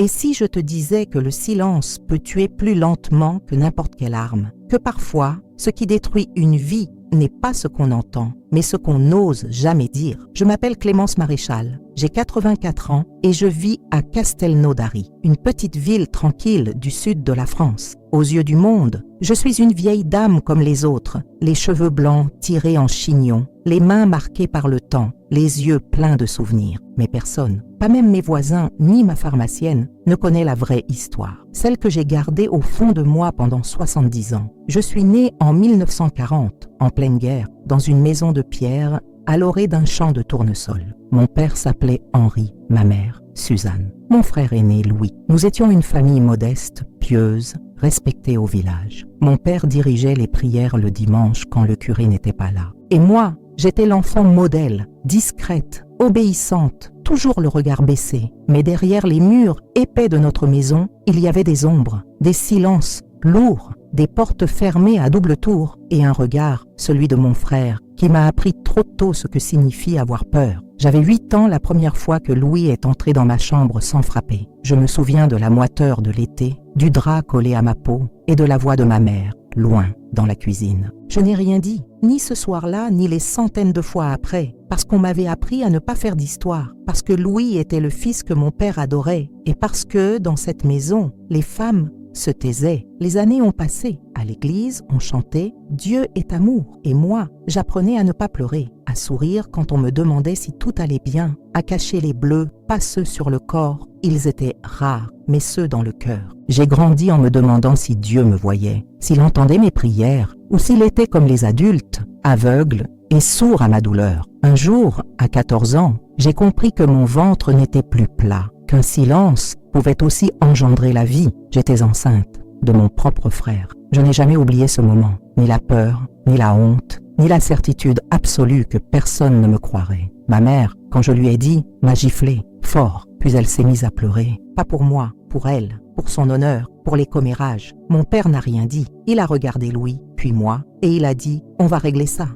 Et si je te disais que le silence peut tuer plus lentement que n'importe quelle arme, que parfois, ce qui détruit une vie n'est pas ce qu'on entend, mais ce qu'on n'ose jamais dire. Je m'appelle Clémence Maréchal, j'ai 84 ans et je vis à Castelnaudary, une petite ville tranquille du sud de la France. Aux yeux du monde, je suis une vieille dame comme les autres, les cheveux blancs tirés en chignon, les mains marquées par le temps, les yeux pleins de souvenirs. Mais personne, pas même mes voisins ni ma pharmacienne, ne connaît la vraie histoire, celle que j'ai gardée au fond de moi pendant 70 ans. Je suis née en 1940, en pleine guerre, dans une maison de pierre à l'orée d'un champ de tournesol. Mon père s'appelait Henri, ma mère, Suzanne. Mon frère aîné, Louis. Nous étions une famille modeste, pieuse, respectée au village. Mon père dirigeait les prières le dimanche quand le curé n'était pas là. Et moi, j'étais l'enfant modèle, discrète, obéissante, toujours le regard baissé. Mais derrière les murs épais de notre maison, il y avait des ombres, des silences lourds, des portes fermées à double tour et un regard, celui de mon frère, qui m'a appris trop tôt ce que signifie avoir peur. J'avais 8 ans la première fois que Louis est entré dans ma chambre sans frapper. Je me souviens de la moiteur de l'été, du drap collé à ma peau et de la voix de ma mère, loin, dans la cuisine. Je n'ai rien dit, ni ce soir-là, ni les centaines de fois après, parce qu'on m'avait appris à ne pas faire d'histoire, parce que Louis était le fils que mon père adorait, et parce que, dans cette maison, les femmes se taisait. Les années ont passé. À l'église, on chantait « Dieu est amour » et moi, j'apprenais à ne pas pleurer, à sourire quand on me demandait si tout allait bien, à cacher les bleus, pas ceux sur le corps, ils étaient rares, mais ceux dans le cœur. J'ai grandi en me demandant si Dieu me voyait, s'il entendait mes prières, ou s'il était comme les adultes, aveugle et sourd à ma douleur. Un jour, à 14 ans, j'ai compris que mon ventre n'était plus plat, qu'un silence pouvait aussi engendrer la vie. J'étais enceinte de mon propre frère. Je n'ai jamais oublié ce moment, ni la peur, ni la honte, ni la certitude absolue que personne ne me croirait. Ma mère, quand je lui ai dit, m'a giflé, fort, puis elle s'est mise à pleurer. Pas pour moi, pour elle, pour son honneur, pour les commérages. Mon père n'a rien dit. Il a regardé Louis, puis moi, et il a dit « On va régler ça,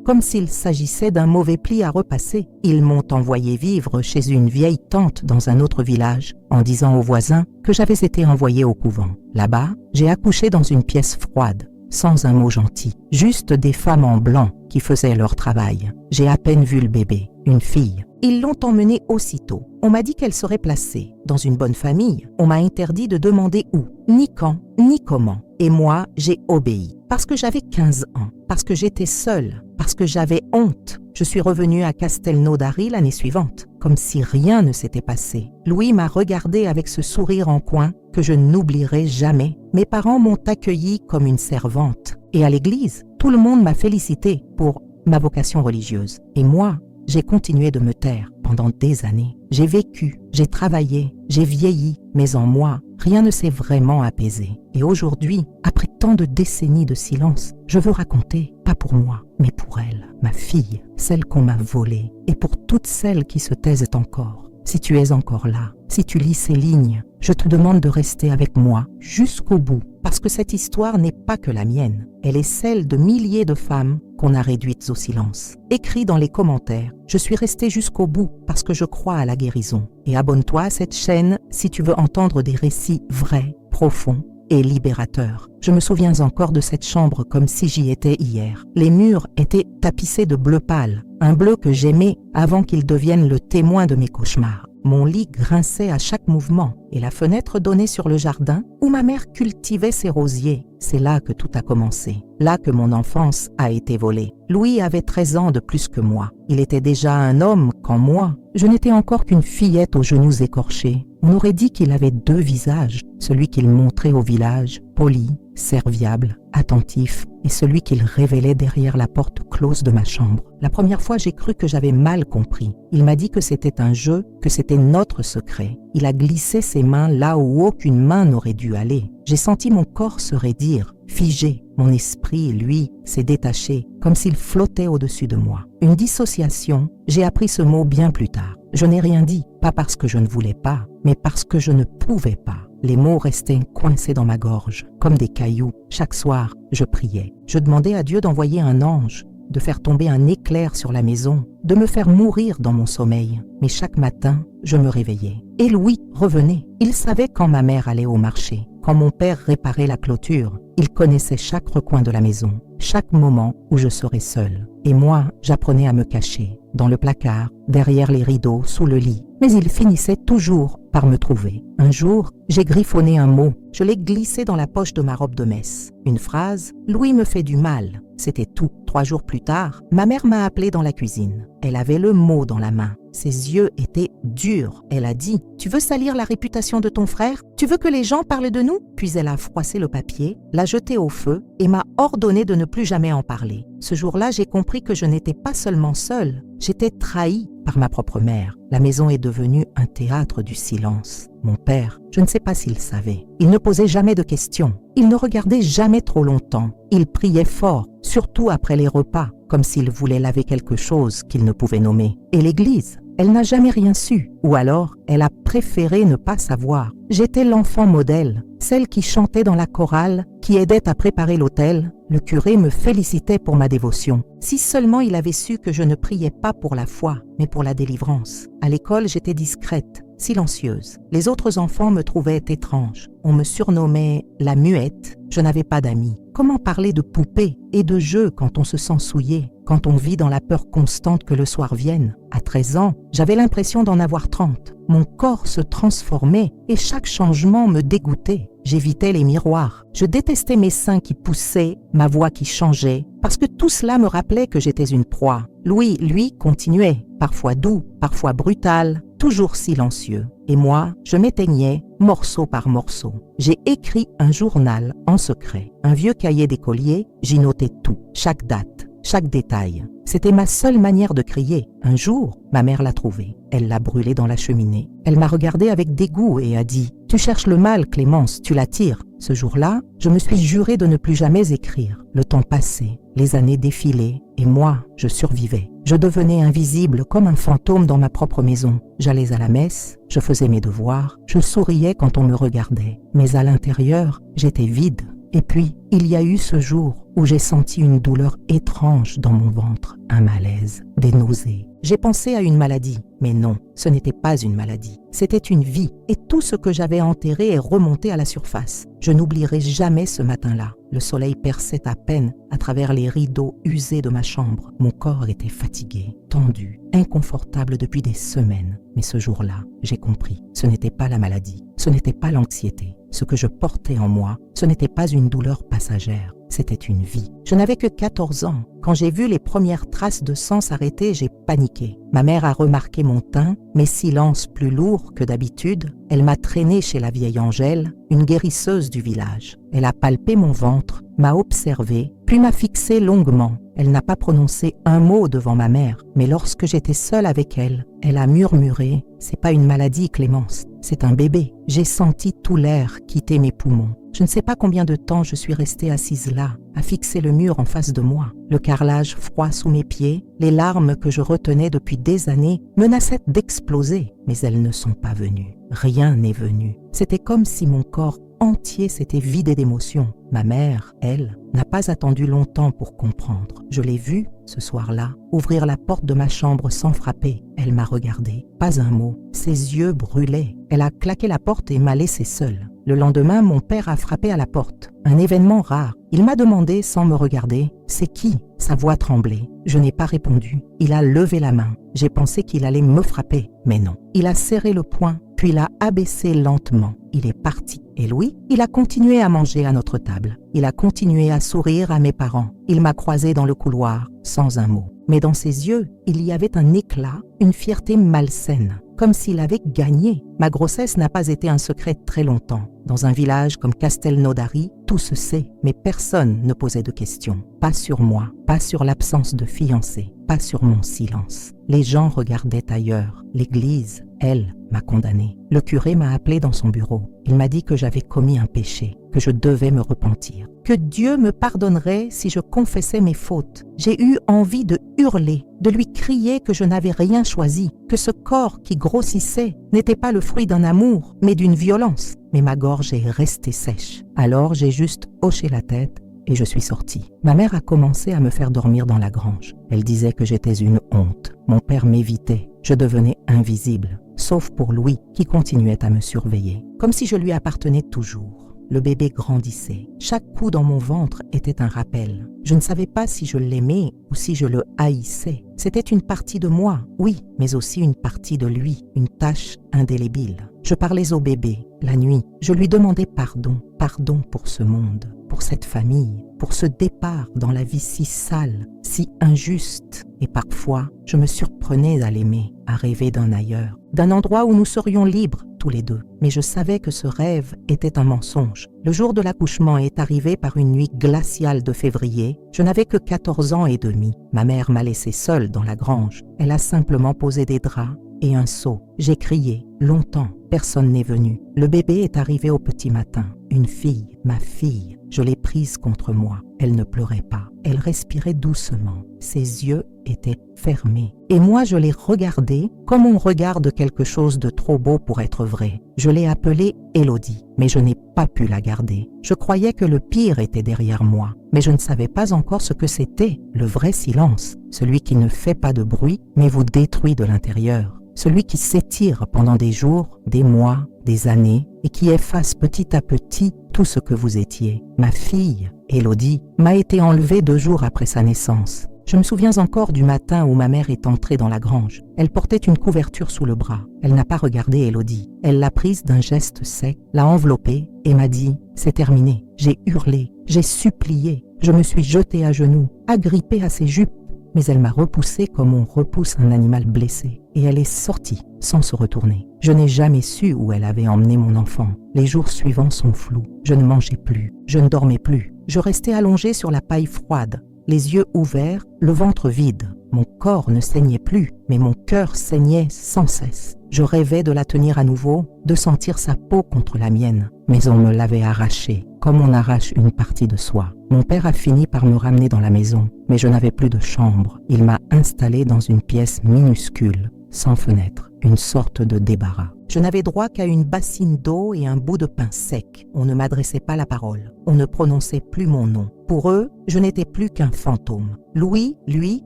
comme s'il s'agissait d'un mauvais pli à repasser. » Ils m'ont envoyé vivre chez une vieille tante dans un autre village, en disant aux voisins que j'avais été envoyée au couvent. Là-bas, j'ai accouché dans une pièce froide, sans un mot gentil, juste des femmes en blanc qui faisaient leur travail. J'ai à peine vu le bébé, une fille. Ils l'ont emmenée aussitôt. On m'a dit qu'elle serait placée dans une bonne famille. On m'a interdit de demander où, ni quand, ni comment. Et moi, j'ai obéi. Parce que j'avais 15 ans, parce que j'étais seule, parce que j'avais honte. Je suis revenue à Castelnaudary l'année suivante, comme si rien ne s'était passé. Louis m'a regardée avec ce sourire en coin que je n'oublierai jamais. Mes parents m'ont accueillie comme une servante. Et à l'église, tout le monde m'a félicitée pour ma vocation religieuse. Et moi, j'ai continué de me taire pendant des années. J'ai vécu, j'ai travaillé, j'ai vieilli, mais en moi, rien ne s'est vraiment apaisé. Et aujourd'hui, après tant de décennies de silence, je veux raconter, pas pour moi, mais pour elle, ma fille, celle qu'on m'a volée, et pour toutes celles qui se taisent encore. Si tu es encore là, si tu lis ces lignes, je te demande de rester avec moi jusqu'au bout, parce que cette histoire n'est pas que la mienne. Elle est celle de milliers de femmes qu'on a réduites au silence. Écris dans les commentaires, je suis restée jusqu'au bout parce que je crois à la guérison. Et abonne-toi à cette chaîne si tu veux entendre des récits vrais, profonds et libérateurs. Je me souviens encore de cette chambre comme si j'y étais hier. Les murs étaient tapissés de bleu pâle, un bleu que j'aimais avant qu'il devienne le témoin de mes cauchemars. Mon lit grinçait à chaque mouvement et la fenêtre donnait sur le jardin où ma mère cultivait ses rosiers. C'est là que tout a commencé, là que mon enfance a été volée. Louis avait 13 ans de plus que moi. Il était déjà un homme quand moi, je n'étais encore qu'une fillette aux genoux écorchés. On aurait dit qu'il avait 2 visages, celui qu'il montrait au village, poli, serviable, attentif, et celui qu'il révélait derrière la porte close de ma chambre. La première fois, j'ai cru que j'avais mal compris. Il m'a dit que c'était un jeu, que c'était notre secret. Il a glissé ses mains là où aucune main n'aurait dû aller. J'ai senti mon corps se raidir, figé. Mon esprit, lui, s'est détaché, comme s'il flottait au-dessus de moi. Une dissociation, j'ai appris ce mot bien plus tard. Je n'ai rien dit, pas parce que je ne voulais pas, mais parce que je ne pouvais pas. Les mots restaient coincés dans ma gorge, comme des cailloux. Chaque soir, je priais. Je demandais à Dieu d'envoyer un ange, de faire tomber un éclair sur la maison, de me faire mourir dans mon sommeil. Mais chaque matin, je me réveillais. Et Louis revenait. Il savait quand ma mère allait au marché, quand mon père réparait la clôture. Il connaissait chaque recoin de la maison, chaque moment où je serais seule. Et moi, j'apprenais à me cacher, dans le placard, derrière les rideaux, sous le lit. Mais il finissait toujours par me trouver. Un jour, j'ai griffonné un mot. Je l'ai glissé dans la poche de ma robe de messe. Une phrase, « Louis me fait du mal ». C'était tout. 3 jours plus tard, ma mère m'a appelée dans la cuisine. Elle avait le mot dans la main. Ses yeux étaient durs. Elle a dit « Tu veux salir la réputation de ton frère? Tu veux que les gens parlent de nous ?» Puis elle a froissé le papier, l'a jeté au feu et m'a ordonné de ne plus jamais en parler. Ce jour-là, j'ai compris que je n'étais pas seulement seule, j'étais trahie par ma propre mère. La maison est devenue un théâtre du silence. Mon père, je ne sais pas s'il savait. Il ne posait jamais de questions. Il ne regardait jamais trop longtemps. Il priait fort, surtout après les repas, comme s'il voulait laver quelque chose qu'il ne pouvait nommer. Et l'église, elle n'a jamais rien su, ou alors elle a préféré ne pas savoir. J'étais l'enfant modèle, celle qui chantait dans la chorale, qui aidait à préparer l'autel. Le curé me félicitait pour ma dévotion. Si seulement il avait su que je ne priais pas pour la foi, mais pour la délivrance. À l'école, j'étais discrète, silencieuse. Les autres enfants me trouvaient étrange. On me surnommait la muette. Je n'avais pas d'amis. Comment parler de poupées et de jeux quand on se sent souillé, quand on vit dans la peur constante que le soir vienne? À 13 ans, j'avais l'impression d'en avoir 30. Mon corps se transformait et chaque changement me dégoûtait. J'évitais les miroirs. Je détestais mes seins qui poussaient, ma voix qui changeait, parce que tout cela me rappelait que j'étais une proie. Louis, lui, continuait, parfois doux, parfois brutal, toujours silencieux. Et moi, je m'éteignais, morceau par morceau. J'ai écrit un journal en secret. Un vieux cahier d'écolier, j'y notais tout, chaque date, chaque détail. C'était ma seule manière de crier. Un jour, ma mère l'a trouvé. Elle l'a brûlé dans la cheminée. Elle m'a regardé avec dégoût et a dit « Tu cherches le mal, Clémence, tu l'attires ». Ce jour-là, je me suis juré de ne plus jamais écrire. Le temps passait, les années défilaient, et moi, je survivais. Je devenais invisible comme un fantôme dans ma propre maison. J'allais à la messe, je faisais mes devoirs, je souriais quand on me regardait. Mais à l'intérieur, j'étais vide. Et puis, il y a eu ce jour où j'ai senti une douleur étrange dans mon ventre, un malaise, des nausées. J'ai pensé à une maladie, mais non, ce n'était pas une maladie. C'était une vie, et tout ce que j'avais enterré est remonté à la surface. Je n'oublierai jamais ce matin-là. Le soleil perçait à peine à travers les rideaux usés de ma chambre. Mon corps était fatigué, tendu, inconfortable depuis des semaines. Mais ce jour-là, j'ai compris, ce n'était pas la maladie, ce n'était pas l'anxiété. Ce que je portais en moi, ce n'était pas une douleur passagère, c'était une vie. Je n'avais que 14 ans. Quand j'ai vu les premières traces de sang s'arrêter, j'ai paniqué. Ma mère a remarqué mon teint, mes silences plus lourds que d'habitude. Elle m'a traîné chez la vieille Angèle, une guérisseuse du village. Elle a palpé mon ventre, m'a observé, puis m'a fixé longuement. Elle n'a pas prononcé un mot devant ma mère, mais lorsque j'étais seule avec elle, elle a murmuré « C'est pas une maladie, Clémence, c'est un bébé ». J'ai senti tout l'air quitter mes poumons. Je ne sais pas combien de temps je suis restée assise là, à fixer le mur en face de moi. Le carrelage froid sous mes pieds, les larmes que je retenais depuis des années menaçaient d'exploser, mais elles ne sont pas venues. Rien n'est venu. C'était comme si mon corps entier s'était vidé d'émotion. Ma mère, elle, n'a pas attendu longtemps pour comprendre. Je l'ai vue, ce soir-là, ouvrir la porte de ma chambre sans frapper. Elle m'a regardé, pas un mot. Ses yeux brûlaient. Elle a claqué la porte et m'a laissée seule. Le lendemain, mon père a frappé à la porte. Un événement rare. Il m'a demandé, sans me regarder, « C'est qui ?» Sa voix tremblait. Je n'ai pas répondu. Il a levé la main. J'ai pensé qu'il allait me frapper, mais non. Il a serré le poing, puis l'a abaissé lentement. Il est parti. Et Louis, il a continué à manger à notre table. Il a continué à sourire à mes parents. Il m'a croisé dans le couloir, sans un mot. Mais dans ses yeux, il y avait un éclat, une fierté malsaine, comme s'il avait gagné. Ma grossesse n'a pas été un secret très longtemps. Dans un village comme Castelnaudary, tout se sait, mais personne ne posait de questions. Pas sur moi, pas sur l'absence de fiancé, pas sur mon silence. Les gens regardaient ailleurs. L'église, elle, m'a condamnée. Le curé m'a appelé dans son bureau. Il m'a dit que j'avais commis un péché, que je devais me repentir, que Dieu me pardonnerait si je confessais mes fautes. J'ai eu envie de hurler, de lui crier que je n'avais rien choisi, que ce corps qui grossissait n'était pas le fruit d'un amour, mais d'une violence. Mais ma gorge est restée sèche. Alors j'ai juste hoché la tête et je suis sortie. Ma mère a commencé à me faire dormir dans la grange. Elle disait que j'étais une honte. Mon père m'évitait. Je devenais invisible, sauf pour Louis qui continuait à me surveiller, comme si je lui appartenais toujours. Le bébé grandissait. Chaque coup dans mon ventre était un rappel. Je ne savais pas si je l'aimais ou si je le haïssais. C'était une partie de moi, oui, mais aussi une partie de lui, une tache indélébile. Je parlais au bébé, la nuit. Je lui demandais pardon, pardon pour ce monde, pour cette famille, pour ce départ dans la vie si sale, si injuste. Et parfois, je me surprenais à l'aimer, à rêver d'un ailleurs, d'un endroit où nous serions libres, tous les deux. Mais je savais que ce rêve était un mensonge. Le jour de l'accouchement est arrivé par une nuit glaciale de février. Je n'avais que 14 ans et demi. Ma mère m'a laissée seule dans la grange. Elle a simplement posé des draps et un seau. J'ai crié, longtemps, personne n'est venu. Le bébé est arrivé au petit matin. Une fille, ma fille, je l'ai prise contre moi. Elle ne pleurait pas. Elle respirait doucement. Ses yeux étaient fermés. Et moi, je l'ai regardée comme on regarde quelque chose de trop beau pour être vrai. Je l'ai appelée Élodie, mais je n'ai pas pu la garder. Je croyais que le pire était derrière moi, mais je ne savais pas encore ce que c'était, le vrai silence, celui qui ne fait pas de bruit, mais vous détruit de l'intérieur. Celui qui s'étire pendant des jours, des mois, des années, et qui efface petit à petit tout ce que vous étiez. Ma fille, Élodie, m'a été enlevée 2 jours après sa naissance. Je me souviens encore du matin où ma mère est entrée dans la grange. Elle portait une couverture sous le bras. Elle n'a pas regardé Élodie. Elle l'a prise d'un geste sec, l'a enveloppée et m'a dit « C'est terminé ». J'ai hurlé, j'ai supplié. Je me suis jetée à genoux, agrippée à ses jupes. Mais elle m'a repoussée comme on repousse un animal blessé. Et elle est sortie sans se retourner. Je n'ai jamais su où elle avait emmené mon enfant. Les jours suivants sont flous. Je ne mangeais plus, je ne dormais plus. Je restais allongée sur la paille froide, les yeux ouverts, le ventre vide. Mon corps ne saignait plus, mais mon cœur saignait sans cesse. Je rêvais de la tenir à nouveau, de sentir sa peau contre la mienne. Mais on me l'avait arrachée, comme on arrache une partie de soi. Mon père a fini par me ramener dans la maison, mais je n'avais plus de chambre. Il m'a installée dans une pièce minuscule, sans fenêtre, une sorte de débarras. Je n'avais droit qu'à une bassine d'eau et un bout de pain sec. On ne m'adressait pas la parole. On ne prononçait plus mon nom. Pour eux, je n'étais plus qu'un fantôme. Louis, lui,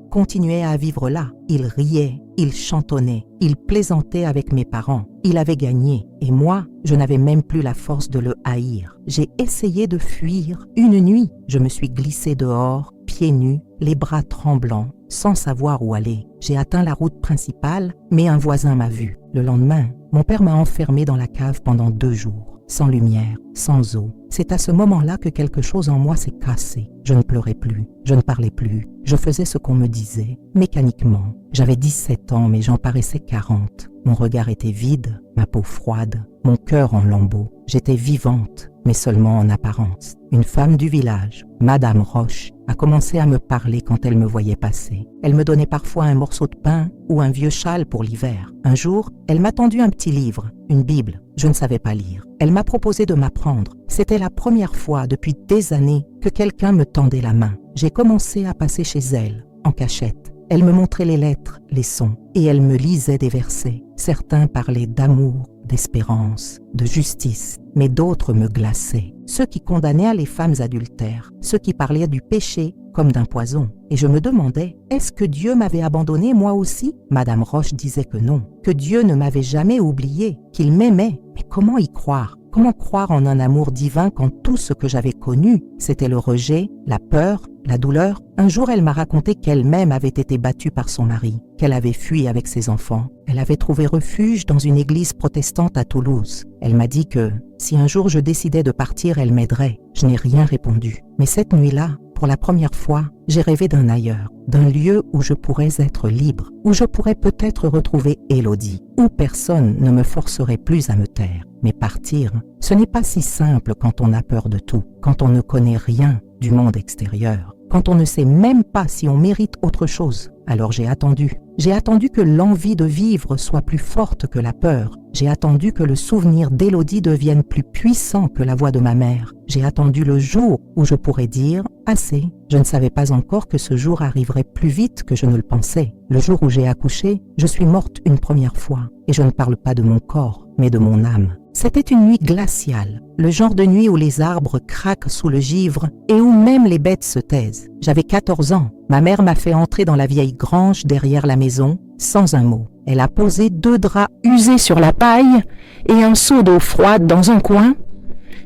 continuait à vivre là. Il riait, il chantonnait, il plaisantait avec mes parents. Il avait gagné. Et moi, je n'avais même plus la force de le haïr. J'ai essayé de fuir. Une nuit, je me suis glissée dehors, pieds nus, les bras tremblants, sans savoir où aller. J'ai atteint la route principale, mais un voisin m'a vu. Le lendemain, mon père m'a enfermée dans la cave pendant 2 jours, sans lumière, sans eau. C'est à ce moment-là que quelque chose en moi s'est cassé. Je ne pleurais plus, je ne parlais plus. Je faisais ce qu'on me disait, mécaniquement. J'avais 17 ans, mais j'en paraissais 40. Mon regard était vide, ma peau froide, mon cœur en lambeaux. J'étais vivante, mais seulement en apparence. Une femme du village, Madame Roche, a commencé à me parler quand elle me voyait passer. Elle me donnait parfois un morceau de pain ou un vieux châle pour l'hiver. Un jour, elle m'a tendu un petit livre, une Bible. Je ne savais pas lire. Elle m'a proposé de m'apprendre. C'était la première fois depuis des années que quelqu'un me tendait la main. J'ai commencé à passer chez elle, en cachette. Elle me montrait les lettres, les sons, et elle me lisait des versets. Certains parlaient d'amour, d'espérance, de justice, mais d'autres me glaçaient. Ceux qui condamnaient les femmes adultères, ceux qui parlaient du péché comme d'un poison. Et je me demandais, est-ce que Dieu m'avait abandonné moi aussi? Madame Roche disait que non, que Dieu ne m'avait jamais oublié, qu'il m'aimait. Mais comment y croire? Comment croire en un amour divin quand tout ce que j'avais connu, c'était le rejet, la peur, la douleur? Un jour, elle m'a raconté qu'elle-même avait été battue par son mari, qu'elle avait fui avec ses enfants. Elle avait trouvé refuge dans une église protestante à Toulouse. Elle m'a dit que si un jour je décidais de partir, elle m'aiderait. Je n'ai rien répondu. Mais cette nuit-là, pour la première fois, j'ai rêvé d'un ailleurs, d'un lieu où je pourrais être libre, où je pourrais peut-être retrouver Élodie, où personne ne me forcerait plus à me taire. Mais partir, ce n'est pas si simple quand on a peur de tout, quand on ne connaît rien du monde extérieur, quand on ne sait même pas si on mérite autre chose. Alors j'ai attendu. J'ai attendu que l'envie de vivre soit plus forte que la peur. J'ai attendu que le souvenir d'Élodie devienne plus puissant que la voix de ma mère. J'ai attendu le jour où je pourrais dire « assez ». Je ne savais pas encore que ce jour arriverait plus vite que je ne le pensais. Le jour où j'ai accouché, je suis morte une première fois. Et je ne parle pas de mon corps, mais de mon âme. C'était une nuit glaciale, le genre de nuit où les arbres craquent sous le givre et où même les bêtes se taisent. J'avais 14 ans. Ma mère m'a fait entrer dans la vieille grange derrière la maison, sans un mot. Elle a posé 2 draps usés sur la paille et un seau d'eau froide dans un coin,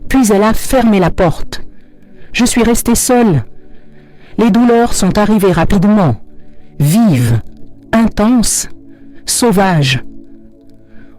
puis elle a fermé la porte. Je suis restée seule. Les douleurs sont arrivées rapidement, vives, intenses, sauvages.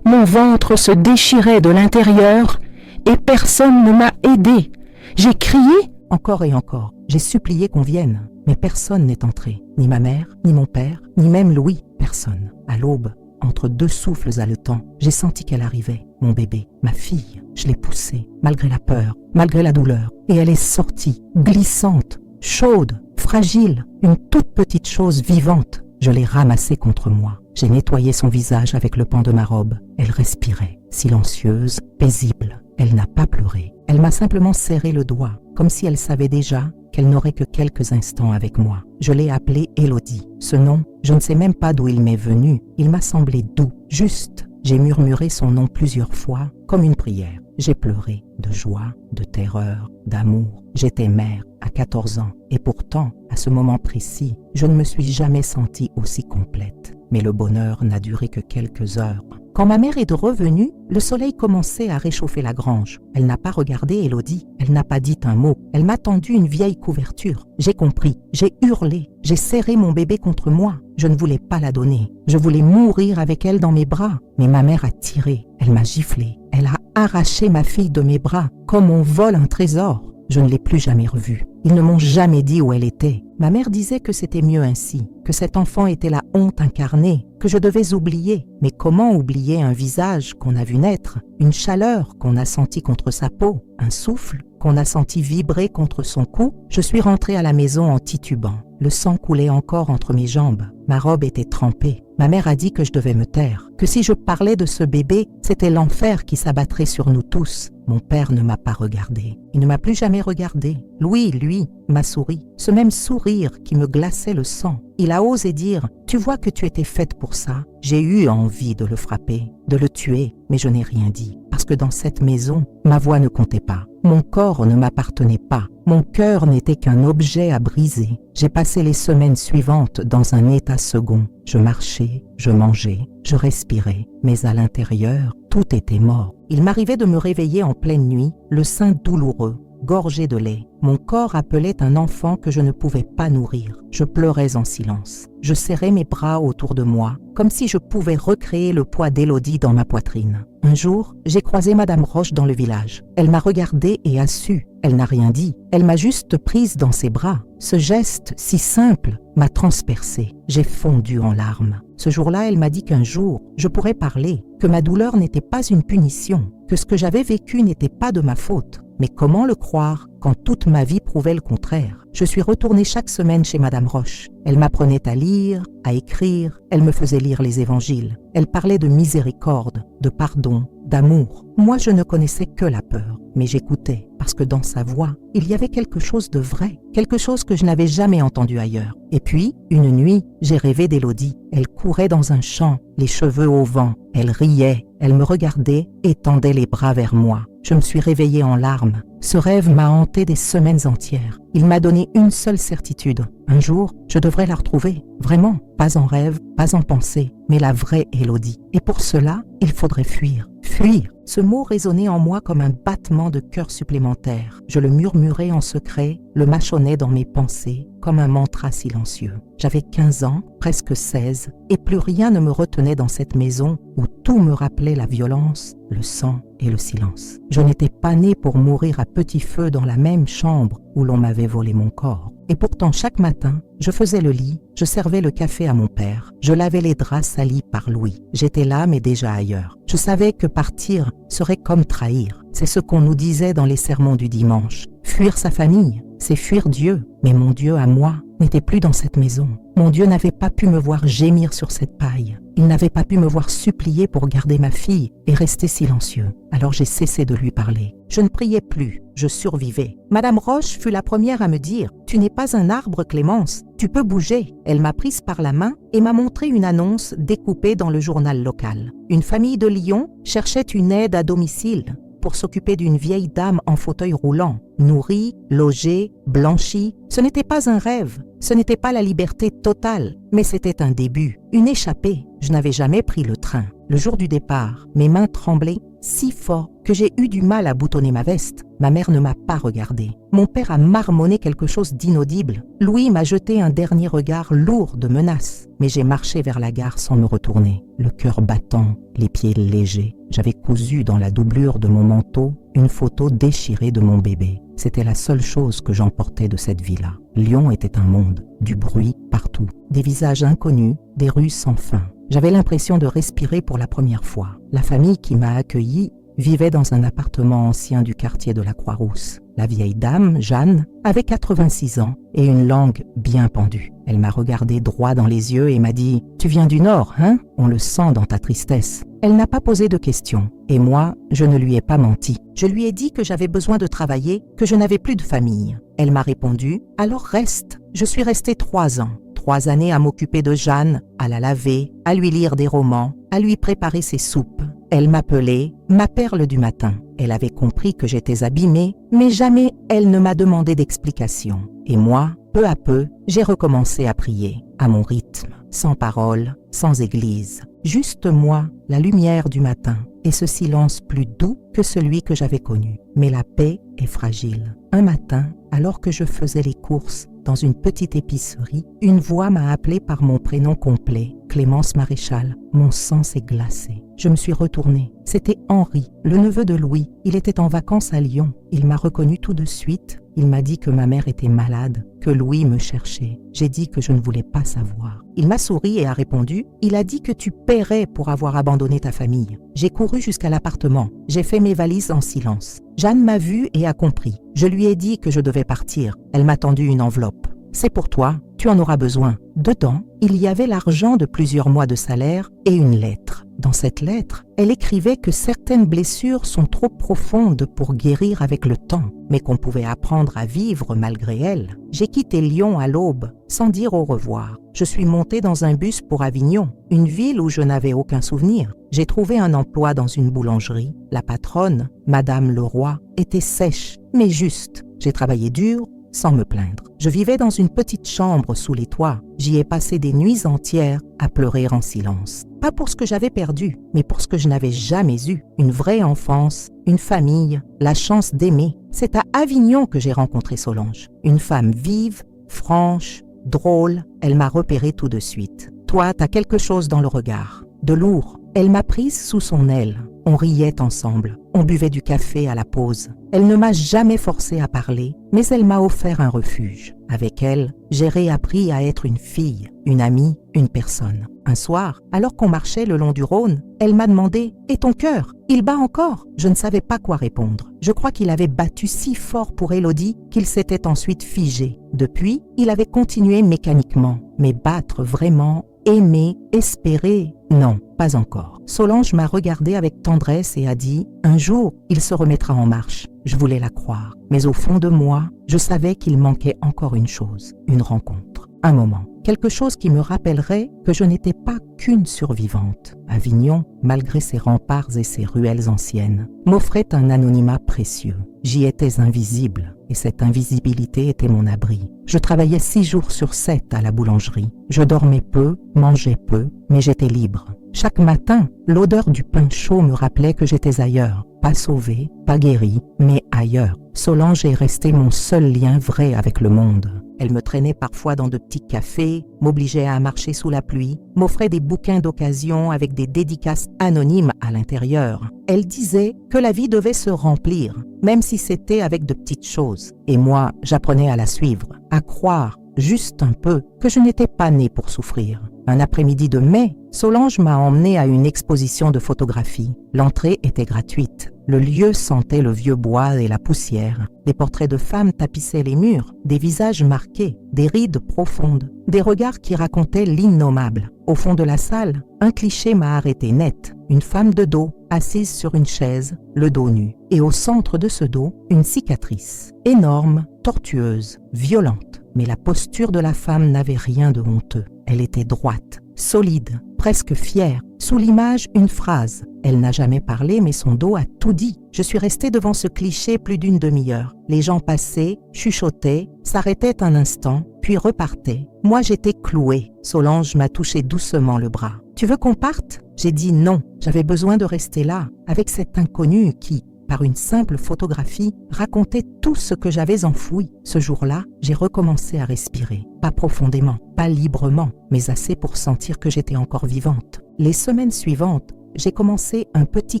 Mon ventre se déchirait de l'intérieur et personne ne m'a aidée. J'ai crié encore et encore. J'ai supplié qu'on vienne, mais personne n'est entré. Ni ma mère, ni mon père, ni même Louis. Personne. À l'aube, entre 2 souffles haletants, j'ai senti qu'elle arrivait. Mon bébé, ma fille. Je l'ai poussée, malgré la peur, malgré la douleur. Et elle est sortie, glissante, chaude, fragile, une toute petite chose vivante. Je l'ai ramassée contre moi. J'ai nettoyé son visage avec le pan de ma robe. Elle respirait, silencieuse, paisible. Elle n'a pas pleuré. Elle m'a simplement serré le doigt, comme si elle savait déjà qu'elle n'aurait que quelques instants avec moi. Je l'ai appelée Élodie. Ce nom, je ne sais même pas d'où il m'est venu. Il m'a semblé doux, juste. J'ai murmuré son nom plusieurs fois, comme une prière. J'ai pleuré de joie, de terreur, d'amour. J'étais mère à 14 ans. Et pourtant, à ce moment précis, je ne me suis jamais sentie aussi complète. Mais le bonheur n'a duré que quelques heures. Quand ma mère est revenue, le soleil commençait à réchauffer la grange. Elle n'a pas regardé Élodie, elle n'a pas dit un mot. Elle m'a tendu une vieille couverture. J'ai compris, j'ai hurlé, j'ai serré mon bébé contre moi. Je ne voulais pas la donner. Je voulais mourir avec elle dans mes bras. Mais ma mère a tiré, elle m'a giflé. Elle a arraché ma fille de mes bras, comme on vole un trésor. Je ne l'ai plus jamais revue. Ils ne m'ont jamais dit où elle était. Ma mère disait que c'était mieux ainsi, que cet enfant était la honte incarnée, que je devais oublier. Mais comment oublier un visage qu'on a vu naître, une chaleur qu'on a sentie contre sa peau, un souffle qu'on a senti vibrer contre son cou? Je suis rentrée à la maison en titubant. Le sang coulait encore entre mes jambes. Ma robe était trempée. Ma mère a dit que je devais me taire, que si je parlais de ce bébé, c'était l'enfer qui s'abattrait sur nous tous. Mon père ne m'a pas regardé. Il ne m'a plus jamais regardé. Louis, lui, m'a souri. Ce même sourire qui me glaçait le sang. Il a osé dire « Tu vois que tu étais faite pour ça ». J'ai eu envie de le frapper, de le tuer, mais je n'ai rien dit. Parce que dans cette maison, ma voix ne comptait pas. Mon corps ne m'appartenait pas. Mon cœur n'était qu'un objet à briser. J'ai passé les semaines suivantes dans un état second. Je marchais, je mangeais, je respirais, mais à l'intérieur, tout était mort. Il m'arrivait de me réveiller en pleine nuit, le sein douloureux, gorgé de lait. Mon corps appelait un enfant que je ne pouvais pas nourrir. Je pleurais en silence. Je serrais mes bras autour de moi, comme si je pouvais recréer le poids d'Élodie dans ma poitrine. Un jour, j'ai croisé Madame Roche dans le village. Elle m'a regardée et a su. Elle n'a rien dit. Elle m'a juste prise dans ses bras. Ce geste si simple m'a transpercée. J'ai fondu en larmes. Ce jour-là, elle m'a dit qu'un jour, je pourrais parler, que ma douleur n'était pas une punition, que ce que j'avais vécu n'était pas de ma faute. Mais comment le croire quand toute ma vie prouvait le contraire? Je suis retournée chaque semaine chez Madame Roche. Elle m'apprenait à lire, à écrire, elle me faisait lire les évangiles. Elle parlait de miséricorde, de pardon, d'amour. Moi, je ne connaissais que la peur, mais j'écoutais parce que dans sa voix, il y avait quelque chose de vrai, quelque chose que je n'avais jamais entendu ailleurs. Et puis, une nuit, j'ai rêvé d'Élodie. Elle courait dans un champ, les cheveux au vent. Elle riait, elle me regardait et tendait les bras vers moi. Je me suis réveillée en larmes. Ce rêve m'a hanté des semaines entières. Il m'a donné une seule certitude. Un jour, je devrais la retrouver. Vraiment, pas en rêve, pas en pensée, mais la vraie Élodie. Et pour cela, il faudrait fuir. Fuir. Ce mot résonnait en moi comme un battement de cœur supplémentaire. Je le murmurais en secret, le mâchonnais dans mes pensées, comme un mantra silencieux. J'avais 15 ans, presque 16, et plus rien ne me retenait dans cette maison où tout me rappelait la violence, le sang et le silence. Je n'étais pas née pour mourir à petit feu dans la même chambre où l'on m'avait volé mon corps. Et pourtant, chaque matin, je faisais le lit, je servais le café à mon père, je lavais les draps salis par Louis. J'étais là, mais déjà ailleurs. Je savais que partir serait comme trahir. C'est ce qu'on nous disait dans les sermons du dimanche. Fuir sa famille, c'est fuir Dieu. Mais mon Dieu à moi, n'était plus dans cette maison. Mon Dieu n'avait pas pu me voir gémir sur cette paille. Il n'avait pas pu me voir supplier pour garder ma fille et rester silencieux. Alors j'ai cessé de lui parler. Je ne priais plus, je survivais. Madame Roche fut la première à me dire « Tu n'es pas un arbre, Clémence, tu peux bouger ». Elle m'a prise par la main et m'a montré une annonce découpée dans le journal local. Une famille de Lyon cherchait une aide à domicile pour s'occuper d'une vieille dame en fauteuil roulant, nourrie, logée, blanchie. Ce n'était pas un rêve, ce n'était pas la liberté totale, mais c'était un début, une échappée. Je n'avais jamais pris le train. Le jour du départ, mes mains tremblaient si fort que j'ai eu du mal à boutonner ma veste. Ma mère ne m'a pas regardée. Mon père a marmonné quelque chose d'inaudible. Louis m'a jeté un dernier regard lourd de menaces. Mais j'ai marché vers la gare sans me retourner, le cœur battant, les pieds légers. J'avais cousu dans la doublure de mon manteau une photo déchirée de mon bébé. C'était la seule chose que j'emportais de cette vie-là. Lyon était un monde, du bruit partout, des visages inconnus, des rues sans fin. J'avais l'impression de respirer pour la première fois. La famille qui m'a accueilli vivait dans un appartement ancien du quartier de la Croix-Rousse. La vieille dame, Jeanne, avait 86 ans et une langue bien pendue. Elle m'a regardé droit dans les yeux et m'a dit « Tu viens du Nord, hein? On le sent dans ta tristesse. » Elle n'a pas posé de questions. Et moi, je ne lui ai pas menti. Je lui ai dit que j'avais besoin de travailler, que je n'avais plus de famille. Elle m'a répondu « Alors reste. » Je suis restée 3 ans. 3 années à m'occuper de Jeanne, à la laver, à lui lire des romans, à lui préparer ses soupes. Elle m'appelait ma perle du matin. Elle avait compris que j'étais abîmée, mais jamais elle ne m'a demandé d'explication. Et moi, peu à peu, j'ai recommencé à prier, à mon rythme, sans parole, sans église. Juste moi, la lumière du matin, et ce silence plus doux que celui que j'avais connu. Mais la paix est fragile. Un matin, alors que je faisais les courses dans une petite épicerie, une voix m'a appelé par mon prénom complet, Clémence Maréchal. Mon sang s'est glacé. Je me suis retournée. C'était Henri, le neveu de Louis. Il était en vacances à Lyon. Il m'a reconnue tout de suite. Il m'a dit que ma mère était malade, que Louis me cherchait. J'ai dit que je ne voulais pas savoir. Il m'a souri et a répondu « Il a dit que tu paierais pour avoir abandonné ta famille. » J'ai couru jusqu'à l'appartement. J'ai fait mes valises en silence. Jeanne m'a vue et a compris. Je lui ai dit que je devais partir. Elle m'a tendu une enveloppe. « C'est pour toi, tu en auras besoin. » Dedans, il y avait l'argent de plusieurs mois de salaire et une lettre. Dans cette lettre, elle écrivait que certaines blessures sont trop profondes pour guérir avec le temps, mais qu'on pouvait apprendre à vivre malgré elles. J'ai quitté Lyon à l'aube, sans dire au revoir. Je suis montée dans un bus pour Avignon, une ville où je n'avais aucun souvenir. J'ai trouvé un emploi dans une boulangerie. La patronne, Madame Leroy, était sèche, mais juste. J'ai travaillé dur, sans me plaindre. Je vivais dans une petite chambre sous les toits. J'y ai passé des nuits entières à pleurer en silence. Pas pour ce que j'avais perdu, mais pour ce que je n'avais jamais eu. Une vraie enfance, une famille, la chance d'aimer. C'est à Avignon que j'ai rencontré Solange. Une femme vive, franche, drôle. Elle m'a repéré tout de suite. Toi, t'as quelque chose dans le regard. De lourd. Elle m'a prise sous son aile. On riait ensemble. On buvait du café à la pause. Elle ne m'a jamais forcée à parler, mais elle m'a offert un refuge. Avec elle, j'ai réappris à être une fille, une amie, une personne. Un soir, alors qu'on marchait le long du Rhône, elle m'a demandé « Et ton cœur, il bat encore ?» Je ne savais pas quoi répondre. Je crois qu'il avait battu si fort pour Élodie qu'il s'était ensuite figé. Depuis, il avait continué mécaniquement. Mais battre vraiment, aimer, espérer, non, pas encore. Solange m'a regardé avec tendresse et a dit « Un jour, il se remettra en marche ». Je voulais la croire, mais au fond de moi, je savais qu'il manquait encore une chose, une rencontre, un moment, quelque chose qui me rappellerait que je n'étais pas qu'une survivante. Avignon, malgré ses remparts et ses ruelles anciennes, m'offrait un anonymat précieux. J'y étais invisible, et cette invisibilité était mon abri. Je travaillais 6 jours sur 7 à la boulangerie. Je dormais peu, mangeais peu, mais j'étais libre. Chaque matin, l'odeur du pain chaud me rappelait que j'étais ailleurs. Pas sauvée, pas guérie, mais ailleurs. Solange est restée mon seul lien vrai avec le monde. Elle me traînait parfois dans de petits cafés, m'obligeait à marcher sous la pluie, m'offrait des bouquins d'occasion avec des dédicaces anonymes à l'intérieur. Elle disait que la vie devait se remplir, même si c'était avec de petites choses. Et moi, j'apprenais à la suivre, à croire juste un peu, que je n'étais pas née pour souffrir. Un après-midi de mai, Solange m'a emmenée à une exposition de photographie. L'entrée était gratuite. Le lieu sentait le vieux bois et la poussière. Des portraits de femmes tapissaient les murs, des visages marqués, des rides profondes, des regards qui racontaient l'innommable. Au fond de la salle, un cliché m'a arrêté net. Une femme de dos, assise sur une chaise, le dos nu. Et au centre de ce dos, une cicatrice. Énorme, tortueuse, violente. Mais la posture de la femme n'avait rien de honteux. Elle était droite, solide, presque fière. Sous l'image, une phrase. Elle n'a jamais parlé, mais son dos a tout dit. Je suis restée devant ce cliché plus d'une demi-heure. Les gens passaient, chuchotaient, s'arrêtaient un instant, puis repartaient. Moi, j'étais clouée. Solange m'a touché doucement le bras. « Tu veux qu'on parte ?» J'ai dit non. J'avais besoin de rester là, avec cet inconnu qui, par une simple photographie, racontait tout ce que j'avais enfoui. Ce jour-là, j'ai recommencé à respirer. Pas profondément, pas librement, mais assez pour sentir que j'étais encore vivante. Les semaines suivantes, j'ai commencé un petit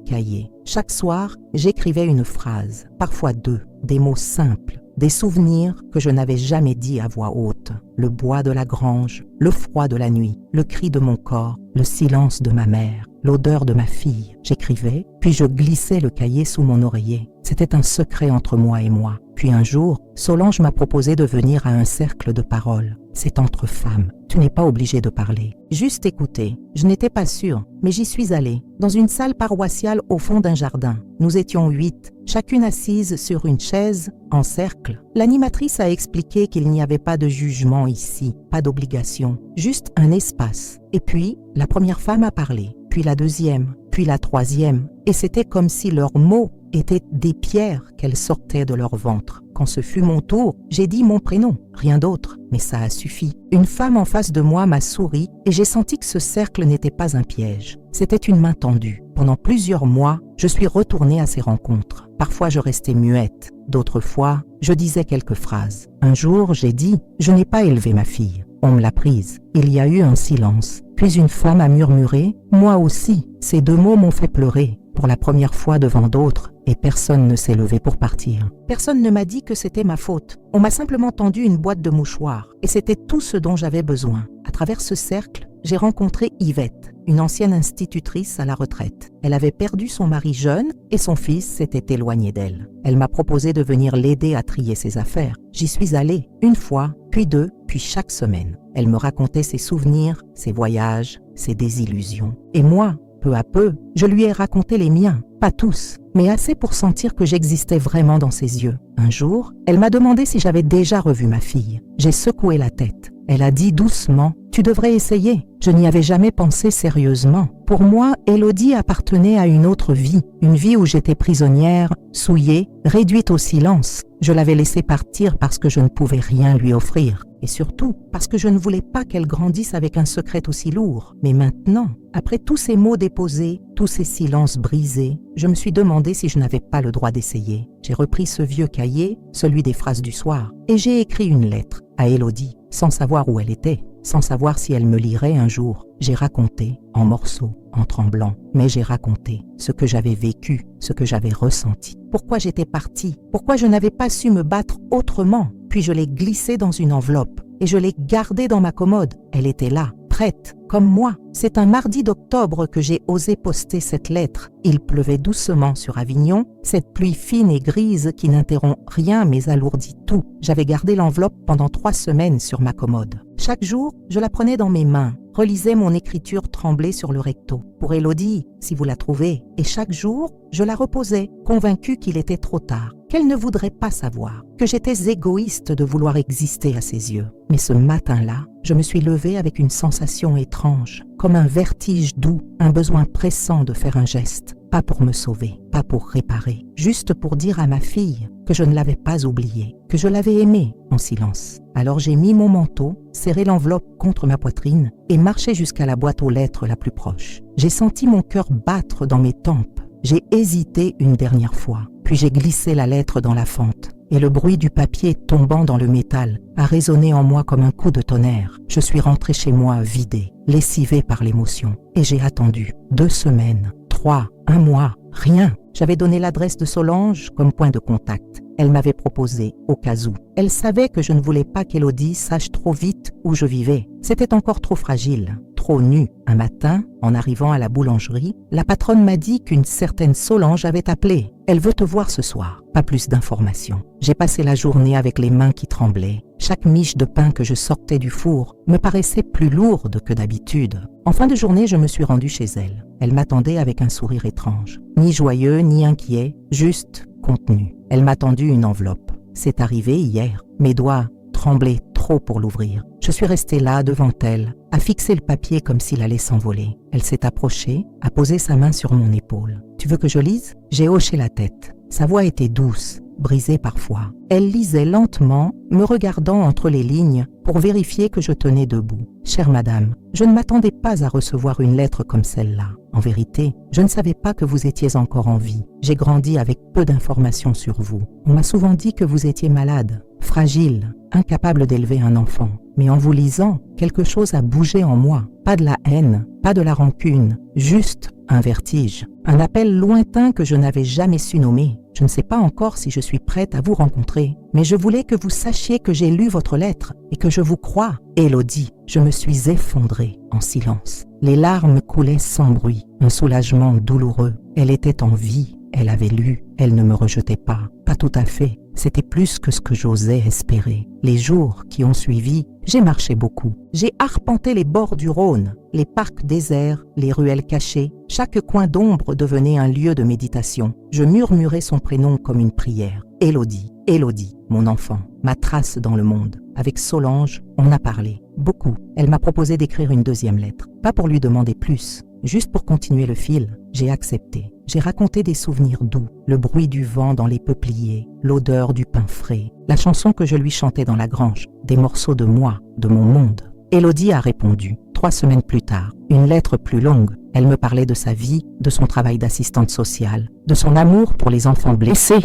cahier. Chaque soir, j'écrivais une phrase, parfois deux, des mots simples, des souvenirs que je n'avais jamais dit à voix haute. Le bois de la grange, le froid de la nuit, le cri de mon corps, le silence de ma mère, l'odeur de ma fille. J'écrivais, puis je glissais le cahier sous mon oreiller. C'était un secret entre moi et moi. Puis un jour, Solange m'a proposé de venir à un cercle de parole. C'est entre femmes. Tu n'es pas obligé de parler. Juste écouter. Je n'étais pas sûre, mais j'y suis allée. Dans une salle paroissiale au fond d'un jardin. Nous étions 8, chacune assise sur une chaise, en cercle. L'animatrice a expliqué qu'il n'y avait pas de jugement ici, pas d'obligation, juste un espace. Et puis, la première femme a parlé, puis la deuxième, puis la troisième. Et c'était comme si leurs mots étaient des pierres qu'elles sortaient de leur ventre. Quand ce fut mon tour, j'ai dit mon prénom, rien d'autre, mais ça a suffi. Une femme en face de moi m'a souri et j'ai senti que ce cercle n'était pas un piège. C'était une main tendue. Pendant plusieurs mois, je suis retournée à ces rencontres. Parfois, je restais muette. D'autres fois, je disais quelques phrases. Un jour, j'ai dit « Je n'ai pas élevé ma fille ». On me l'a prise. Il y a eu un silence. Puis une femme a murmuré « Moi aussi ». Ces deux mots m'ont fait pleurer. Pour la première fois devant d'autres, et personne ne s'est levé pour partir. Personne ne m'a dit que c'était ma faute. On m'a simplement tendu une boîte de mouchoirs, et c'était tout ce dont j'avais besoin. À travers ce cercle, j'ai rencontré Yvette, une ancienne institutrice à la retraite. Elle avait perdu son mari jeune, et son fils s'était éloigné d'elle. Elle m'a proposé de venir l'aider à trier ses affaires. J'y suis allée, une fois, puis deux, puis chaque semaine. Elle me racontait ses souvenirs, ses voyages, ses désillusions. Et moi, peu à peu, je lui ai raconté les miens, pas tous, mais assez pour sentir que j'existais vraiment dans ses yeux. Un jour, elle m'a demandé si j'avais déjà revu ma fille. J'ai secoué la tête. Elle a dit doucement « Tu devrais essayer ». Je n'y avais jamais pensé sérieusement. Pour moi, Élodie appartenait à une autre vie, une vie où j'étais prisonnière, souillée, réduite au silence. Je l'avais laissée partir parce que je ne pouvais rien lui offrir. Et surtout, parce que je ne voulais pas qu'elle grandisse avec un secret aussi lourd. Mais maintenant, après tous ces mots déposés, tous ces silences brisés, je me suis demandé si je n'avais pas le droit d'essayer. J'ai repris ce vieux cahier, celui des phrases du soir, et j'ai écrit une lettre à Élodie, sans savoir où elle était, sans savoir si elle me lirait un jour. J'ai raconté, en morceaux, en tremblant, mais j'ai raconté ce que j'avais vécu, ce que j'avais ressenti. Pourquoi j'étais partie, pourquoi je n'avais pas su me battre autrement. Puis je l'ai glissée dans une enveloppe et je l'ai gardée dans ma commode. Elle était là, prête, comme moi. C'est un mardi d'octobre que j'ai osé poster cette lettre. Il pleuvait doucement sur Avignon, cette pluie fine et grise qui n'interrompt rien mais alourdit tout. J'avais gardé l'enveloppe pendant 3 semaines sur ma commode. Chaque jour, je la prenais dans mes mains, relisais mon écriture tremblée sur le recto. Pour Élodie, si vous la trouvez. Et chaque jour, je la reposais, convaincue qu'il était trop tard, qu'elle ne voudrait pas savoir, que j'étais égoïste de vouloir exister à ses yeux. Mais ce matin-là, je me suis levée avec une sensation étrange, comme un vertige doux, un besoin pressant de faire un geste. Pas pour me sauver, pas pour réparer, juste pour dire à ma fille que je ne l'avais pas oubliée, que je l'avais aimée en silence. Alors j'ai mis mon manteau, serré l'enveloppe contre ma poitrine et marché jusqu'à la boîte aux lettres la plus proche. J'ai senti mon cœur battre dans mes tempes. J'ai hésité une dernière fois, puis j'ai glissé la lettre dans la fente. Et le bruit du papier tombant dans le métal a résonné en moi comme un coup de tonnerre. Je suis rentrée chez moi vidée, lessivée par l'émotion. Et j'ai attendu 2 semaines, 3, 1 mois, rien. J'avais donné l'adresse de Solange comme point de contact. Elle m'avait proposé, au cas où. Elle savait que je ne voulais pas qu'Élodie sache trop vite où je vivais. C'était encore trop fragile, trop nu. Un matin, en arrivant à la boulangerie, la patronne m'a dit qu'une certaine Solange avait appelé. Elle veut te voir ce soir. Pas plus d'informations. J'ai passé la journée avec les mains qui tremblaient. Chaque miche de pain que je sortais du four me paraissait plus lourde que d'habitude. En fin de journée, je me suis rendue chez elle. Elle m'attendait avec un sourire étrange. Ni joyeux, ni inquiet, juste contenu. Elle m'a tendu une enveloppe. C'est arrivé hier. Mes doigts tremblaient trop pour l'ouvrir. Je suis restée là, devant elle, à fixer le papier comme s'il allait s'envoler. Elle s'est approchée, a posé sa main sur mon épaule. « Tu veux que je lise ?» J'ai hoché la tête. Sa voix était douce, brisée parfois. Elle lisait lentement, me regardant entre les lignes pour vérifier que je tenais debout. « Chère madame, je ne m'attendais pas à recevoir une lettre comme celle-là. En vérité, je ne savais pas que vous étiez encore en vie. J'ai grandi avec peu d'informations sur vous. On m'a souvent dit que vous étiez malade, fragile, incapable d'élever un enfant. Mais en vous lisant, quelque chose a bougé en moi. Pas de la haine, pas de la rancune, juste un vertige. Un appel lointain que je n'avais jamais su nommer. Je ne sais pas encore si je suis prête à vous rencontrer, mais je voulais que vous sachiez que j'ai lu votre lettre et que je vous crois. Élodie, je me suis effondrée en silence. Les larmes coulaient sans bruit, un soulagement douloureux. Elle était en vie, elle avait lu, elle ne me rejetait pas. Pas tout à fait, c'était plus que ce que j'osais espérer. Les jours qui ont suivi, j'ai marché beaucoup. J'ai arpenté les bords du Rhône, les parcs déserts, les ruelles cachées. Chaque coin d'ombre devenait un lieu de méditation. Je murmurais son prénom comme une prière. Élodie, Élodie, mon enfant, ma trace dans le monde. Avec Solange, on a parlé, beaucoup. Elle m'a proposé d'écrire une deuxième lettre. Pas pour lui demander plus, juste pour continuer le fil. J'ai accepté. J'ai raconté des souvenirs doux, le bruit du vent dans les peupliers, l'odeur du pain frais, la chanson que je lui chantais dans la grange, des morceaux de moi, de mon monde. Élodie a répondu. 3 semaines plus tard, une lettre plus longue. Elle me parlait de sa vie, de son travail d'assistante sociale, de son amour pour les enfants blessés,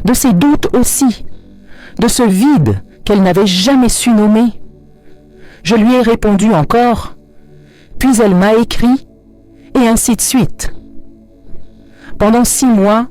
de ses doutes aussi, de ce vide qu'elle n'avait jamais su nommer. Je lui ai répondu encore, puis elle m'a écrit, et ainsi de suite. Pendant 6 mois,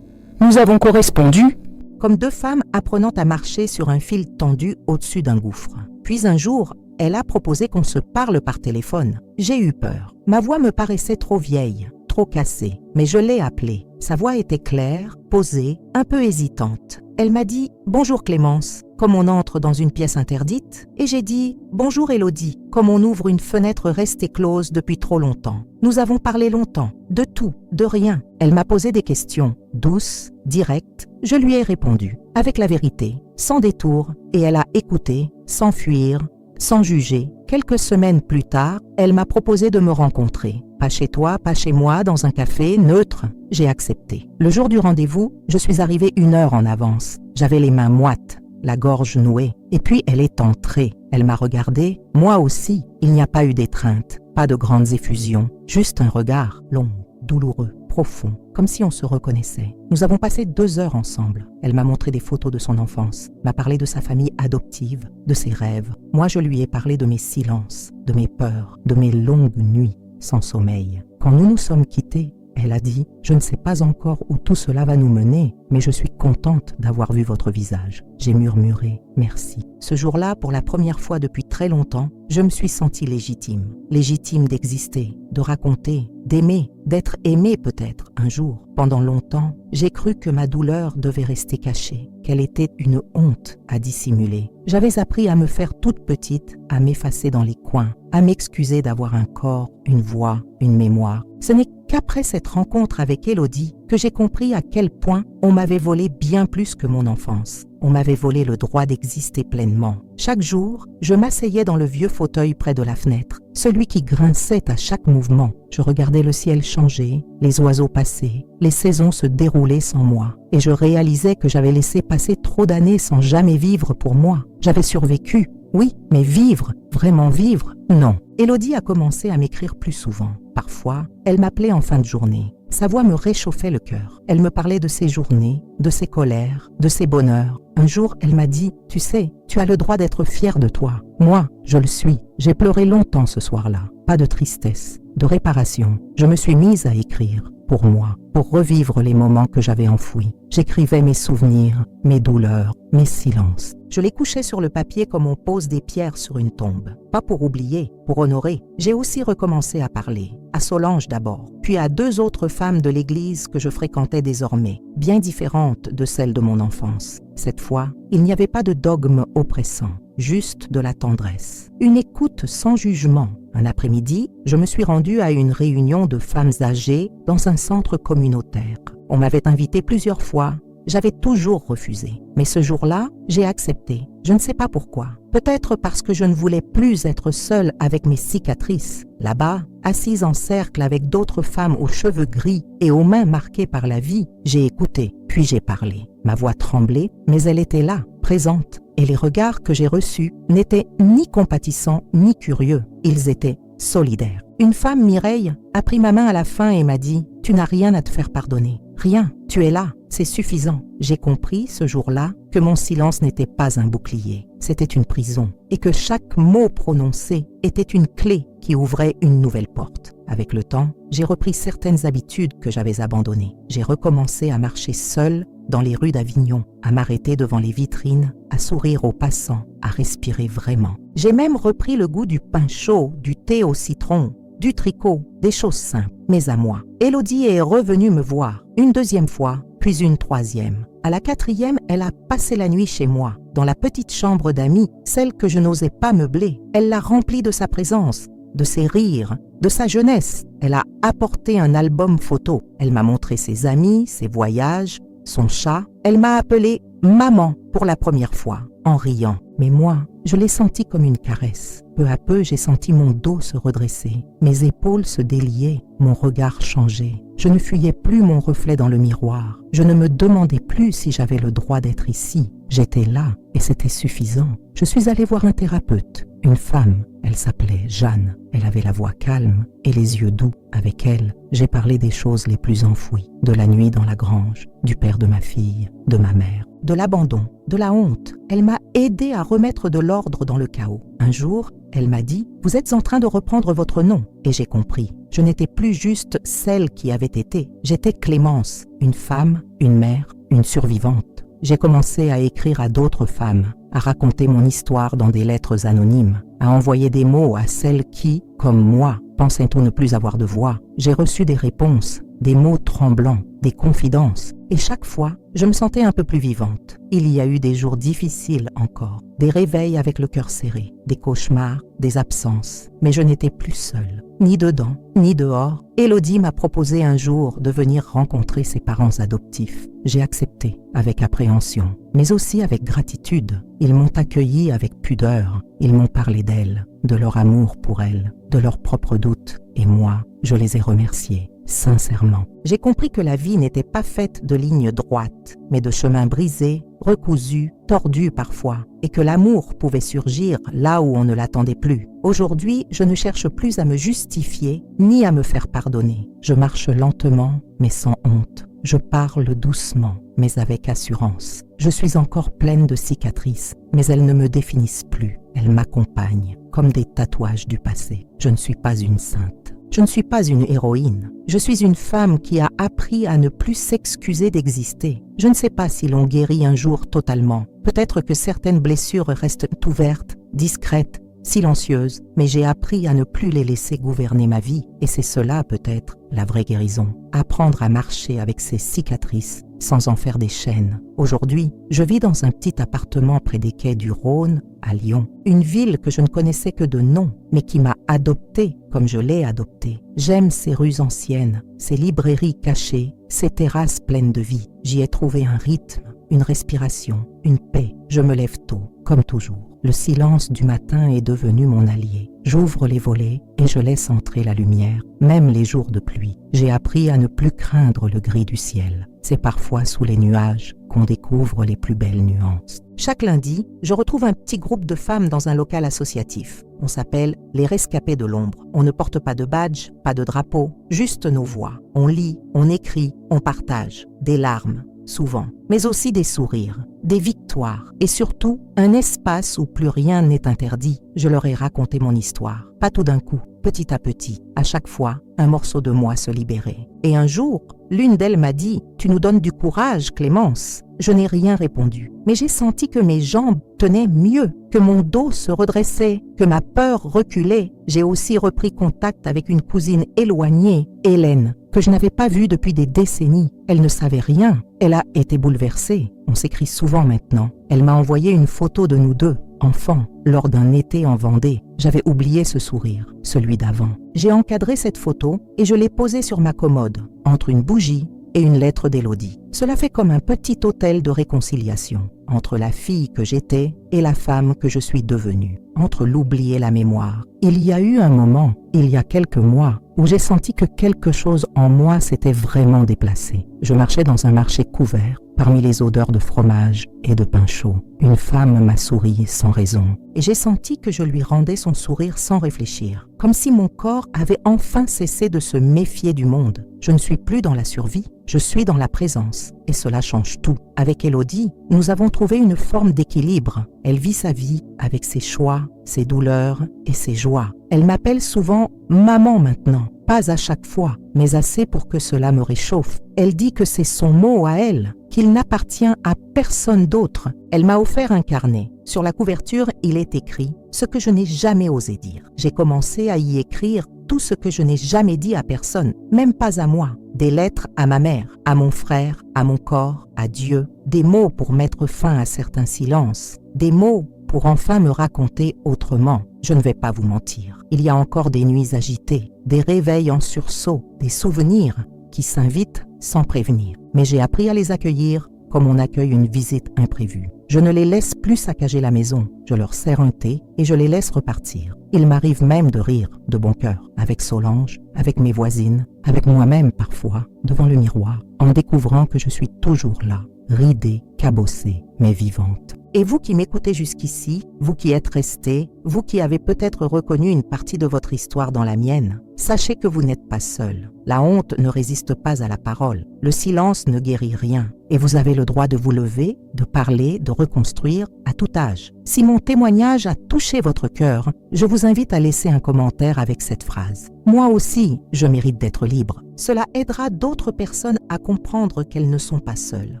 nous avons correspondu, comme deux femmes apprenant à marcher sur un fil tendu au-dessus d'un gouffre. Puis un jour, elle a proposé qu'on se parle par téléphone. J'ai eu peur. Ma voix me paraissait trop vieille, trop cassée, mais je l'ai appelée. Sa voix était claire, posée, un peu hésitante. Elle m'a dit « Bonjour Clémence », comme on entre dans une pièce interdite, et j'ai dit « Bonjour Élodie », comme on ouvre une fenêtre restée close depuis trop longtemps. Nous avons parlé longtemps, de tout, de rien. Elle m'a posé des questions, douces, directes. Je lui ai répondu, avec la vérité, sans détour, et elle a écouté, sans fuir, sans juger. Quelques semaines plus tard, elle m'a proposé de me rencontrer. Pas chez toi, pas chez moi, dans un café, neutre. J'ai accepté. Le jour du rendez-vous, je suis arrivée 1 heure en avance. J'avais les mains moites, la gorge nouée. Et puis elle est entrée. Elle m'a regardée, moi aussi. Il n'y a pas eu d'étreinte, pas de grandes effusions, juste un regard long, douloureux, profond, comme si on se reconnaissait. Nous avons passé 2 heures ensemble. Elle m'a montré des photos de son enfance, m'a parlé de sa famille adoptive, de ses rêves. Moi, je lui ai parlé de mes silences, de mes peurs, de mes longues nuits sans sommeil. Quand nous nous sommes quittés, elle a dit « Je ne sais pas encore où tout cela va nous mener, mais je suis contente d'avoir vu votre visage. » J'ai murmuré « Merci ». Ce jour-là, pour la première fois depuis très longtemps, je me suis sentie légitime. Légitime d'exister, de raconter, d'aimer, d'être aimée peut-être un jour. Pendant longtemps, j'ai cru que ma douleur devait rester cachée, qu'elle était une honte à dissimuler. J'avais appris à me faire toute petite, à m'effacer dans les coins, à m'excuser d'avoir un corps, une voix, une mémoire. Ce n'est qu'après cette rencontre avec Élodie que j'ai compris à quel point on m'avait volé bien plus que mon enfance. On m'avait volé le droit d'exister pleinement. Chaque jour, je m'asseyais dans le vieux fauteuil près de la fenêtre, celui qui grinçait à chaque mouvement. Je regardais le ciel changer, les oiseaux passer, les saisons se dérouler sans moi. Et je réalisais que j'avais laissé passer trop d'années sans jamais vivre pour moi. J'avais survécu, oui, mais vivre, vraiment vivre, non. Élodie a commencé à m'écrire plus souvent. Parfois, elle m'appelait en fin de journée. Sa voix me réchauffait le cœur. Elle me parlait de ses journées, de ses colères, de ses bonheurs. Un jour, elle m'a dit « Tu sais, tu as le droit d'être fière de toi. Moi, je le suis. J'ai pleuré longtemps ce soir-là. Pas de tristesse, de réparation. Je me suis mise à écrire. pour moi, pour revivre les moments que j'avais enfouis. J'écrivais mes souvenirs, mes douleurs, mes silences. Je les couchais sur le papier comme on pose des pierres sur une tombe. Pas pour oublier, pour honorer. J'ai aussi recommencé à parler. À Solange d'abord, puis à 2 autres femmes de l'église que je fréquentais désormais, bien différentes de celles de mon enfance. Cette fois, il n'y avait pas de dogme oppressant, juste de la tendresse. Une écoute sans jugement. Un après-midi, je me suis rendue à une réunion de femmes âgées dans un centre communautaire. On m'avait invitée plusieurs fois. J'avais toujours refusé. Mais ce jour-là, j'ai accepté. Je ne sais pas pourquoi. Peut-être parce que je ne voulais plus être seule avec mes cicatrices. Là-bas, assise en cercle avec d'autres femmes aux cheveux gris et aux mains marquées par la vie, j'ai écouté, puis j'ai parlé. Ma voix tremblait, mais elle était là, présente. Et les regards que j'ai reçus n'étaient ni compatissants ni curieux. Ils étaient solidaires. Une femme, Mireille, a pris ma main à la fin et m'a dit « Tu n'as rien à te faire pardonner. Rien, tu es là, c'est suffisant. » J'ai compris ce jour-là que mon silence n'était pas un bouclier, c'était une prison et que chaque mot prononcé était une clé qui ouvrait une nouvelle porte. Avec le temps, j'ai repris certaines habitudes que j'avais abandonnées. J'ai recommencé à marcher seule dans les rues d'Avignon, à m'arrêter devant les vitrines, à sourire aux passants, à respirer vraiment. J'ai même repris le goût du pain chaud, du thé au citron, du tricot, des choses simples, mais à moi. Élodie est revenue me voir, une 2e fois, puis une 3e. À la 4e, elle a passé la nuit chez moi, dans la petite chambre d'amis, celle que je n'osais pas meubler. Elle l'a remplie de sa présence, de ses rires, de sa jeunesse. Elle a apporté un album photo. Elle m'a montré ses amis, ses voyages, son chat. Elle m'a appelée « maman » pour la première fois, en riant. Mais moi, je l'ai senti comme une caresse. Peu à peu, j'ai senti mon dos se redresser, mes épaules se délier, mon regard changer. Je ne fuyais plus mon reflet dans le miroir. Je ne me demandais plus si j'avais le droit d'être ici. J'étais là et c'était suffisant. Je suis allée voir un thérapeute, une femme. Elle s'appelait Jeanne. Elle avait la voix calme et les yeux doux. Avec elle, j'ai parlé des choses les plus enfouies, de la nuit dans la grange, du père de ma fille, de ma mère, de l'abandon, de la honte. Elle m'a aidée à remettre de l'ordre dans le chaos. Un jour, elle m'a dit « Vous êtes en train de reprendre votre nom » et j'ai compris. Je n'étais plus juste celle qui avait été. J'étais Clémence, une femme, une mère, une survivante. J'ai commencé à écrire à d'autres femmes, à raconter mon histoire dans des lettres anonymes, à envoyer des mots à celles qui, comme moi, pensaient ne plus avoir de voix. J'ai reçu des réponses, des mots tremblants, des confidences. Et chaque fois, je me sentais un peu plus vivante. Il y a eu des jours difficiles encore, des réveils avec le cœur serré, des cauchemars, des absences. Mais je n'étais plus seule, ni dedans, ni dehors. Élodie m'a proposé un jour de venir rencontrer ses parents adoptifs. J'ai accepté, avec appréhension, mais aussi avec gratitude. Ils m'ont accueillie avec pudeur. Ils m'ont parlé d'elle, de leur amour pour elle, de leurs propres doutes. Et moi, je les ai remerciés. Sincèrement, j'ai compris que la vie n'était pas faite de lignes droites, mais de chemins brisés, recousus, tordus parfois, et que l'amour pouvait surgir là où on ne l'attendait plus. Aujourd'hui, je ne cherche plus à me justifier, ni à me faire pardonner. Je marche lentement, mais sans honte. Je parle doucement, mais avec assurance. Je suis encore pleine de cicatrices, mais elles ne me définissent plus. Elles m'accompagnent, comme des tatouages du passé. Je ne suis pas une sainte. Je ne suis pas une héroïne. Je suis une femme qui a appris à ne plus s'excuser d'exister. Je ne sais pas si l'on guérit un jour totalement. Peut-être que certaines blessures restent ouvertes, discrètes, silencieuses, mais j'ai appris à ne plus les laisser gouverner ma vie. Et c'est cela peut-être la vraie guérison. Apprendre à marcher avec ses cicatrices sans en faire des chaînes. Aujourd'hui, je vis dans un petit appartement près des quais du Rhône, à Lyon. Une ville que je ne connaissais que de nom, mais qui m'a adoptée comme je l'ai adoptée. J'aime ces rues anciennes, ces librairies cachées, ces terrasses pleines de vie. J'y ai trouvé un rythme, une respiration, une paix. Je me lève tôt, comme toujours. Le silence du matin est devenu mon allié. J'ouvre les volets et je laisse entrer la lumière, même les jours de pluie. J'ai appris à ne plus craindre le gris du ciel. C'est parfois sous les nuages qu'on découvre les plus belles nuances. Chaque lundi, je retrouve un petit groupe de femmes dans un local associatif. On s'appelle les rescapés de l'ombre. On ne porte pas de badge, pas de drapeau, juste nos voix. On lit, on écrit, on partage. Des larmes, souvent, mais aussi des sourires, des victoires et surtout un espace où plus rien n'est interdit. Je leur ai raconté mon histoire, pas tout d'un coup, petit à petit. À chaque fois, un morceau de moi se libérait. Et un jour, l'une d'elles m'a dit « Tu nous donnes du courage, Clémence ». Je n'ai rien répondu, mais j'ai senti que mes jambes tenaient mieux, que mon dos se redressait, que ma peur reculait. J'ai aussi repris contact avec une cousine éloignée, Hélène, que je n'avais pas vue depuis des décennies. Elle ne savait rien. Elle a été bouleversée. On s'écrit souvent maintenant. Elle m'a envoyé une photo de nous deux, enfants, lors d'un été en Vendée. J'avais oublié ce sourire, celui d'avant. J'ai encadré cette photo et je l'ai posée sur ma commode, entre une bougie et une lettre d'Élodie. Cela fait comme un petit hôtel de réconciliation entre la fille que j'étais et la femme que je suis devenue, entre l'oubli et la mémoire. Il y a eu un moment, il y a quelques mois, où j'ai senti que quelque chose en moi s'était vraiment déplacé. Je marchais dans un marché couvert, parmi les odeurs de fromage et de pain chaud. Une femme m'a souri sans raison, et j'ai senti que je lui rendais son sourire sans réfléchir, comme si mon corps avait enfin cessé de se méfier du monde. Je ne suis plus dans la survie, je suis dans la présence, et cela change tout. Avec Élodie, nous avons trouvé une forme d'équilibre. Elle vit sa vie avec ses choix, ses douleurs et ses joies. Elle m'appelle souvent « maman » maintenant, pas à chaque fois, mais assez pour que cela me réchauffe. Elle dit que c'est son mot à elle, qu'il n'appartient à personne d'autre. Elle m'a offert un carnet. Sur la couverture, il est écrit ce que je n'ai jamais osé dire. J'ai commencé à y écrire tout ce que je n'ai jamais dit à personne, même pas à moi. Des lettres à ma mère, à mon frère, à mon corps, à Dieu. Des mots pour mettre fin à certains silences. Des mots pour enfin me raconter autrement. Je ne vais pas vous mentir. Il y a encore des nuits agitées, des réveils en sursaut, des souvenirs qui s'invitent sans prévenir. Mais j'ai appris à les accueillir comme on accueille une visite imprévue. Je ne les laisse plus saccager la maison. Je leur sers un thé et je les laisse repartir. Il m'arrive même de rire de bon cœur, avec Solange, avec mes voisines, avec moi-même parfois, devant le miroir, en découvrant que je suis toujours là, ridée, cabossée, mais vivante. Et vous qui m'écoutez jusqu'ici, vous qui êtes restés, vous qui avez peut-être reconnu une partie de votre histoire dans la mienne, sachez que vous n'êtes pas seul. La honte ne résiste pas à la parole. Le silence ne guérit rien. Et vous avez le droit de vous lever, de parler, de reconstruire à tout âge. Si mon témoignage a touché votre cœur, je vous invite à laisser un commentaire avec cette phrase. Moi aussi, je mérite d'être libre. Cela aidera d'autres personnes à comprendre qu'elles ne sont pas seules.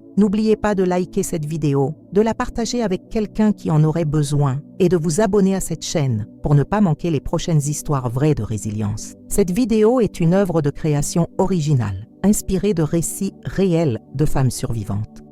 N'oubliez pas de liker cette vidéo, de la partager avec quelqu'un qui en aurait besoin et de vous abonner à cette chaîne pour ne pas manquer les prochaines histoires vraies de résilience. Cette vidéo est une œuvre de création originale, inspirée de récits réels de femmes survivantes.